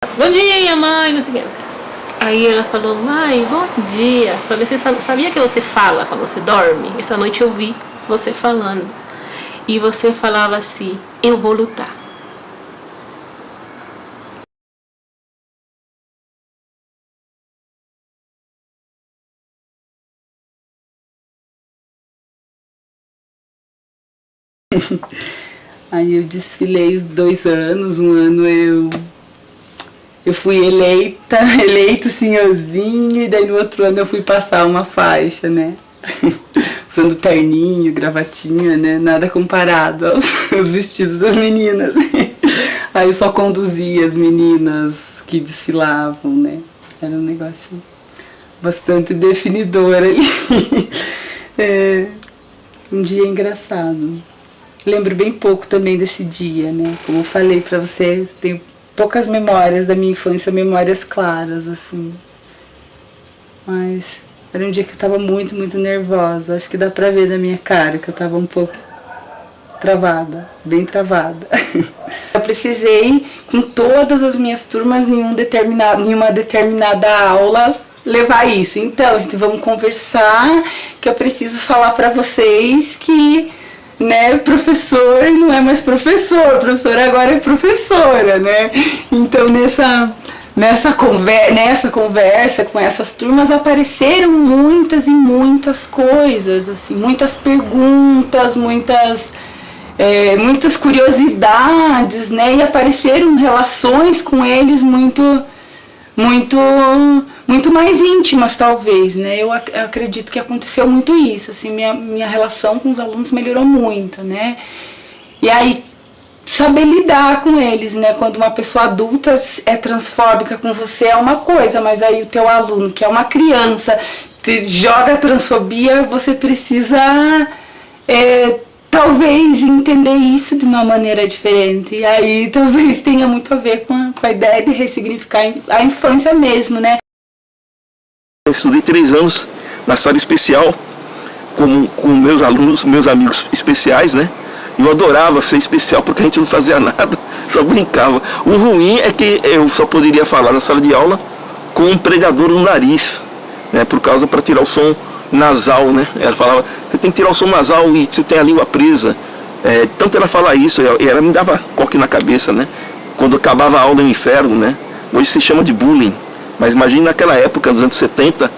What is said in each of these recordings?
Bom dia, mãe, não sei o que. Aí ela falou, mãe, bom dia. Falei, você sabia que você fala quando você dorme? Essa noite eu vi você falando. E você falava assim, eu vou lutar. Aí eu desfilei os 2 anos, um ano eu fui eleito senhorzinho, e daí no outro ano eu fui passar uma faixa, né? Usando terninho, gravatinha, né? Nada comparado aos vestidos das meninas. Aí eu só conduzia as meninas que desfilavam, né? Era um negócio bastante definidor ali. É, um dia engraçado. Lembro bem pouco também desse dia, né? Como eu falei pra vocês, tenho poucas memórias da minha infância, memórias claras, assim. Mas era um dia que eu tava muito, muito nervosa. Acho que dá pra ver na minha cara que eu tava um pouco travada, bem travada. Eu precisei, com todas as minhas turmas, em uma determinada aula, levar isso. Então, gente, vamos conversar, que eu preciso falar pra vocês que, né, professor não é mais professor agora é professora, né? Então nessa conversa com essas turmas apareceram muitas e muitas coisas, assim, muitas perguntas, muitas curiosidades, né? E apareceram relações com eles muito mais íntimas, talvez, né? Eu acredito que aconteceu muito isso, assim, minha relação com os alunos melhorou muito, né? E aí, saber lidar com eles, né? Quando uma pessoa adulta é transfóbica com você é uma coisa, mas aí o teu aluno, que é uma criança, te joga a transfobia, você precisa talvez entender isso de uma maneira diferente. E aí talvez tenha muito a ver com a ideia de ressignificar a infância mesmo, né? Eu estudei 3 anos na sala especial com meus alunos, meus amigos especiais, né? Eu adorava ser especial porque a gente não fazia nada, só brincava. O ruim é que eu só poderia falar na sala de aula com um pregador no nariz, né? Por causa para tirar o som nasal, né? Ela falava, você tem que tirar o som nasal e você tem a língua presa. Tanto ela fala isso, e ela me dava coque na cabeça, né? Quando acabava a aula no inferno, né? Hoje se chama de bullying. Mas imagine naquela época, nos anos 70,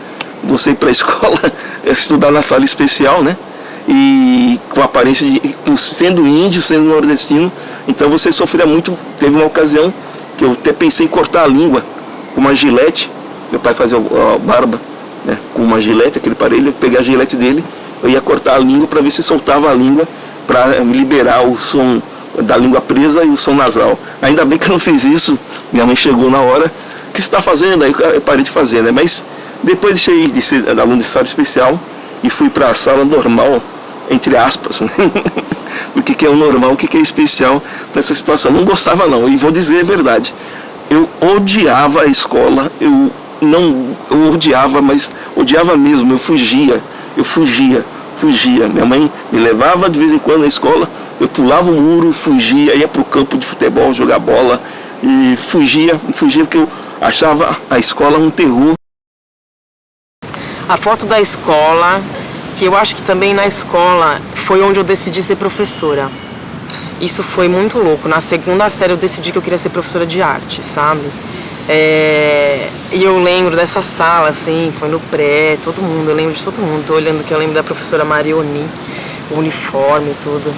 você ir para a escola, estudar na sala especial, né? E com a aparência sendo índio, sendo nordestino, então você sofria muito. Teve uma ocasião que eu até pensei em cortar a língua com uma gilete. Meu pai fazia a barba, né, com uma gilete, aquele aparelho. Eu peguei a gilete dele, eu ia cortar a língua para ver se soltava a língua, para liberar o som da língua presa e o som nasal. Ainda bem que eu não fiz isso. Minha mãe chegou na hora. O que você está fazendo? Aí eu parei de fazer, né? Mas depois deixei de ser aluno de sala especial e fui para a sala normal, entre aspas, né? O que é o normal, o que é especial nessa situação. Não gostava não, e vou dizer a verdade. Eu odiava a escola, eu odiava, mas odiava mesmo, eu fugia. Minha mãe me levava de vez em quando na escola, eu pulava o muro, fugia, ia para o campo de futebol, jogar bola, e fugia porque eu achava a escola um terror. A foto da escola, que eu acho que também na escola foi onde eu decidi ser professora. Isso foi muito louco. Na 2ª série eu decidi que eu queria ser professora de arte, sabe? E eu lembro dessa sala, assim, foi no pré, todo mundo, eu lembro de todo mundo. Tô olhando aqui, eu lembro da professora Marioni, o uniforme e tudo.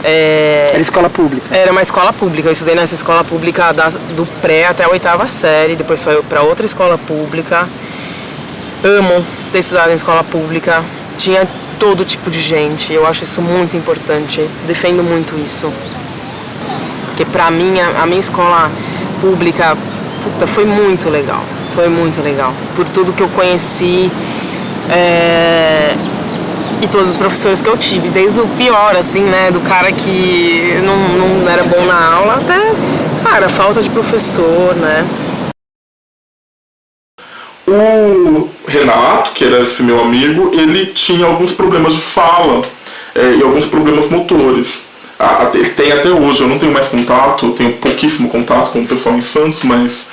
Era escola pública? Era uma escola pública, eu estudei nessa escola pública do pré até a 8ª série, depois foi para outra escola pública. Amo ter estudado em escola pública, tinha todo tipo de gente, eu acho isso muito importante, defendo muito isso. Porque pra mim, a minha escola pública, foi muito legal, por tudo que eu conheci, e todos os professores que eu tive, desde o pior, assim, né, do cara que não era bom na aula, até, cara, falta de professor, né. O Renato, que era esse meu amigo, ele tinha alguns problemas de fala e alguns problemas motores. Ele tem até hoje, eu não tenho mais contato, eu tenho pouquíssimo contato com o pessoal em Santos, mas...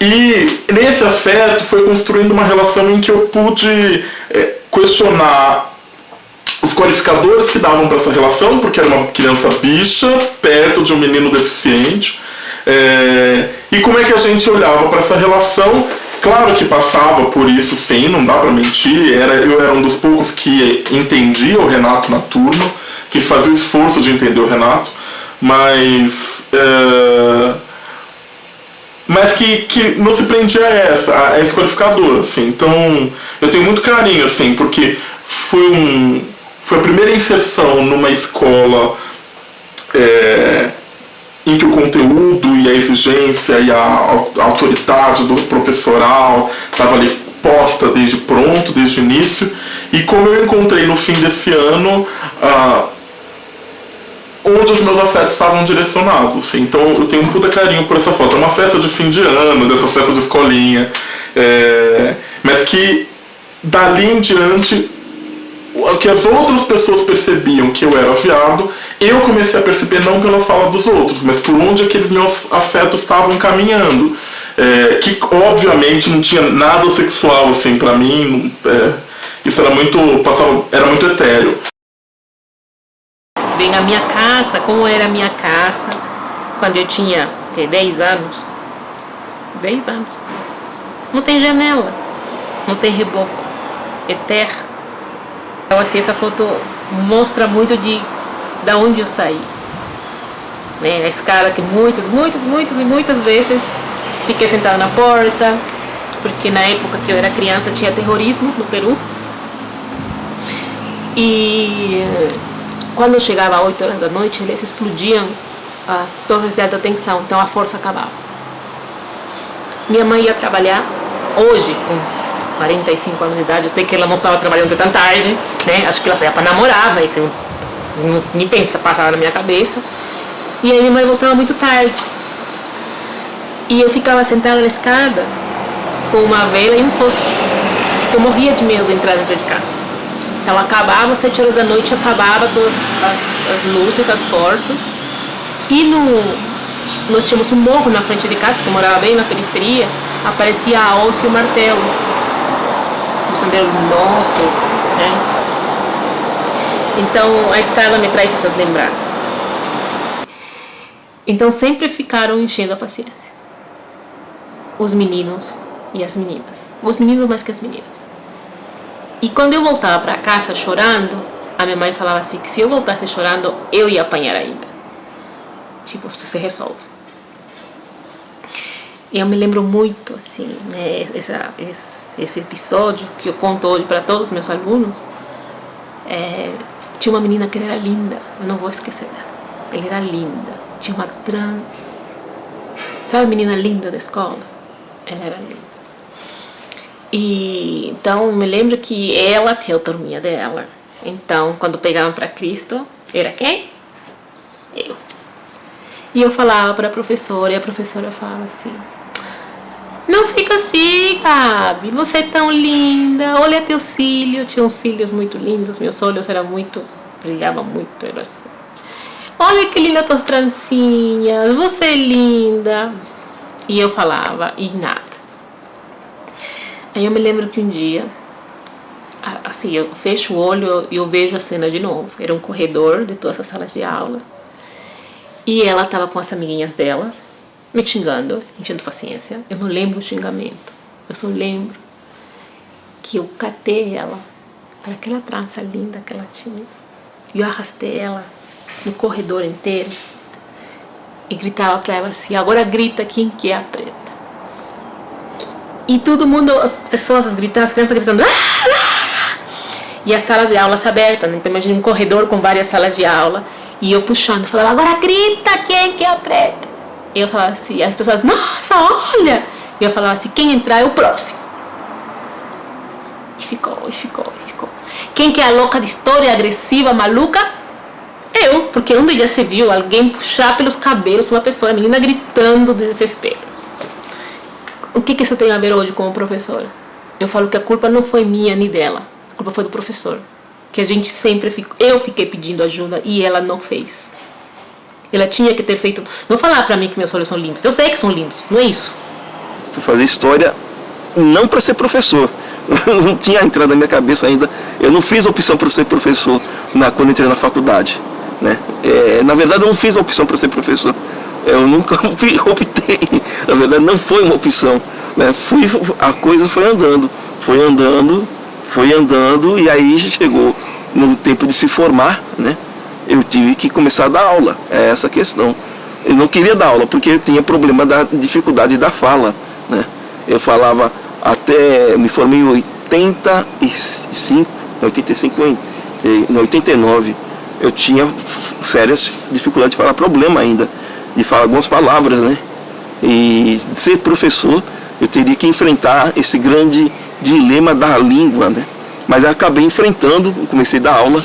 E nesse afeto foi construindo uma relação em que eu pude questionar os qualificadores que davam para essa relação, porque era uma criança bicha, perto de um menino deficiente, e como é que a gente olhava para essa relação. Claro que passava por isso, sim, não dá para mentir, eu era um dos poucos que entendia o Renato na turma, que fazia o esforço de entender o Renato, mas que não se prendia a esse qualificador, assim. Então, eu tenho muito carinho, assim, porque foi a primeira inserção numa escola em que o conteúdo e a exigência e a autoridade do professoral estava ali posta desde o início, e como eu encontrei no fim desse ano onde os meus afetos estavam direcionados, assim. Então eu tenho um puta carinho por essa foto. É uma festa de fim de ano, dessa festa de escolinha, mas que dali em diante, o que as outras pessoas percebiam que eu era viado, eu comecei a perceber não pela fala dos outros, mas por onde aqueles meus afetos estavam caminhando, que obviamente não tinha nada sexual, assim, pra mim. Isso era muito etéreo. Bem, a minha casa, como era a minha casa quando eu tinha 10 anos. 10 anos. Não tem janela, não tem reboco, é terra. Então, assim, essa foto mostra muito da onde eu saí. Né? A escada que muitas vezes fiquei sentada na porta, porque na época que eu era criança tinha terrorismo no Peru. E quando chegava às 8 horas da noite, eles explodiam as torres de alta tensão, então a força acabava. Minha mãe ia trabalhar, hoje, com 45 anos de idade, eu sei que ela não estava trabalhando até tão tarde, né? Acho que ela saía para namorar, mas eu nem passava na minha cabeça. E aí minha mãe voltava muito tarde. E eu ficava sentada na escada, com uma vela e um fósforo. Eu morria de medo de entrar dentro de casa. Então acabava, às 7 horas da noite, acabava todas as luzes, as forças. E nós tínhamos um morro na frente de casa, que eu morava bem na periferia, aparecia a alça e o martelo. O sendeiro luminoso, né? Então a escada me traz essas lembranças. Então sempre ficaram enchendo a paciência. Os meninos e as meninas. Os meninos mais que as meninas. E quando eu voltava para casa chorando, a minha mãe falava assim, que se eu voltasse chorando, eu ia apanhar ainda. Tipo, isso se resolve. E eu me lembro muito, assim, né, esse episódio que eu conto hoje para todos os meus alunos. Tinha uma menina que era linda, eu não vou esquecer dela. Ela era linda, tinha uma trans. Sabe a menina linda da escola? Ela era linda. E então eu me lembro que ela tinha a turminha dela. Então, quando pegavam para Cristo, era quem? Eu. E eu falava para a professora, e a professora falava assim: não fica assim, Gabi, você é tão linda, olha teus cílios. Tinha uns cílios muito lindos, meus olhos brilhavam muito. Olha que linda tuas trancinhas, você é linda. E eu falava, e nada. Aí eu me lembro que um dia, assim, eu fecho o olho e eu vejo a cena de novo. Era um corredor de todas as salas de aula. E ela estava com as amiguinhas dela, me xingando, enchendo paciência. Eu não lembro o xingamento. Eu só lembro que eu catei ela para aquela trança linda que ela tinha. E eu arrastei ela no corredor inteiro e gritava para ela assim: agora grita quem que é a preta. E todo mundo, as pessoas gritando, as crianças gritando. E a sala de aulas aberta, né? Então imagina um corredor com várias salas de aula. E eu puxando, falava, agora grita quem que é a preta. E eu falava assim, as pessoas, nossa, olha. E eu falava assim, quem entrar é o próximo. E ficou. Quem que é a louca de história, agressiva, maluca? Eu, porque onde já se viu alguém puxar pelos cabelos uma pessoa, a menina gritando de desespero. O que isso tem a ver hoje como professora? Eu falo que a culpa não foi minha nem dela, a culpa foi do professor. que a gente sempre eu fiquei pedindo ajuda e ela não fez. Ela tinha que ter feito, não falar pra mim que meus olhos são lindos, eu sei que são lindos, não é isso. Fui fazer história não para ser professor, não tinha entrado na minha cabeça ainda, eu não fiz a opção para ser professor quando entrei na faculdade, né? Na verdade eu não fiz a opção para ser professor, eu nunca optei, na verdade não foi uma opção, né? A coisa foi andando e aí chegou no tempo de se formar, né? Eu tive que começar a dar aula, é essa a questão. Eu não queria dar aula porque eu tinha problema da dificuldade da fala, né? Eu falava até, me formei em 89, eu tinha sérias dificuldades de falar, problema ainda, de falar algumas palavras, né? E de ser professor, eu teria que enfrentar esse grande dilema da língua, né? Mas eu acabei enfrentando, comecei a dar aula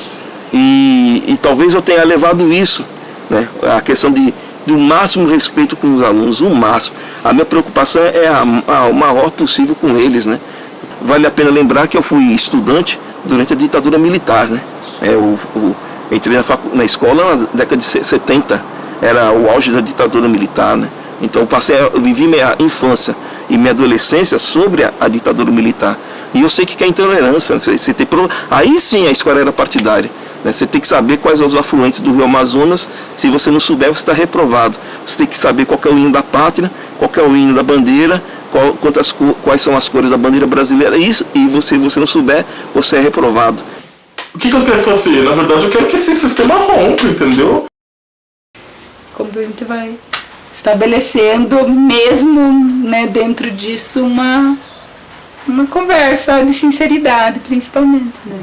e talvez eu tenha levado isso, né? A questão do máximo respeito com os alunos, o máximo. A minha preocupação é o maior possível com eles, né? Vale a pena lembrar que eu fui estudante durante a ditadura militar, né? Eu entrei na escola na década de 70, era o auge da ditadura militar, né? Então eu vivi minha infância e minha adolescência sobre a ditadura militar. E eu sei que é intolerância. Aí sim a escola era partidária, né? Você tem que saber quais são os afluentes do Rio Amazonas. Se você não souber, você está reprovado. Você tem que saber qual é o hino da pátria, qual é o hino da bandeira, quais são as cores da bandeira brasileira. E você não souber, você é reprovado. O que eu quero fazer? Na verdade, eu quero que esse sistema rompa, entendeu? Como a gente vai estabelecendo mesmo, né, dentro disso uma conversa de sinceridade, principalmente, né?